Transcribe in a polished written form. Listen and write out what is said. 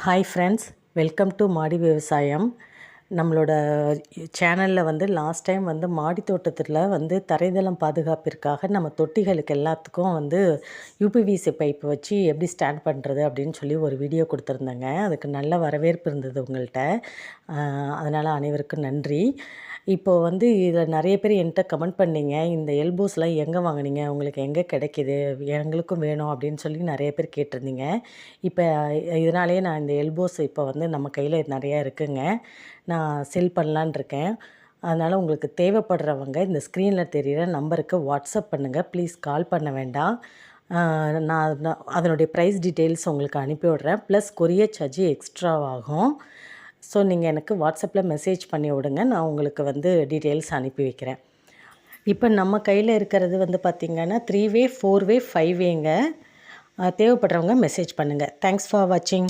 Hi friends, welcome to மாடி விவசாயம். நம்மளோட சேனலில் லாஸ்ட் டைம் மாடி தோட்டத்தில் தரைதளம் பாதுகாப்பிற்காக நம்ம தொட்டிகளுக்கு எல்லாத்துக்கும் யூபிவிசி பைப் வச்சு எப்படி ஸ்டாண்ட் பண்ணுறது அப்படின்னு சொல்லி ஒரு வீடியோ கொடுத்துருந்தேங்க. அதுக்கு நல்ல வரவேற்பு இருந்தது உங்கள்கிட்ட. அதனால் அனைவருக்கும் நன்றி. இப்போது இதில் நிறைய பேர் என்கிட்ட கமெண்ட் பண்ணிங்க, இந்த எல்போஸ்லாம் எங்கே வாங்கினீங்க, உங்களுக்கு எங்கே கிடைக்கிது, எங்களுக்கும் வேணும் அப்படின்னு சொல்லி நிறைய பேர் கேட்டிருந்தீங்க. இப்போ இதனாலேயே நான் இந்த எல்போஸ் இப்போ நம்ம கையில் நிறையா இருக்குங்க, நான் செல் பண்ணலான் இருக்கேன். அதனால் உங்களுக்கு தேவைப்படுறவங்க இந்த ஸ்க்ரீனில் தெரிகிற நம்பருக்கு வாட்ஸ்அப் பண்ணுங்கள். ப்ளீஸ் கால் பண்ண வேண்டாம். நான் அதனுடைய ப்ரைஸ் டீட்டெயில்ஸ் உங்களுக்கு அனுப்பி விட்றேன். ப்ளஸ் கொரியர் சார்ஜ் எக்ஸ்ட்ரா ஆகும். ஸோ நீங்கள் எனக்கு வாட்ஸ்அப்பில் மெசேஜ் பண்ணி விடுங்க, நான் உங்களுக்கு டீட்டெயில்ஸ் அனுப்பி வைக்கிறேன். இப்போ நம்ம கையில் இருக்கிறது பார்த்திங்கன்னா 3 வே 4 வே 5 வேங்க. தேவைப்படுறவங்க மெசேஜ் பண்ணுங்கள். தேங்க்ஸ் ஃபார் வாட்சிங்.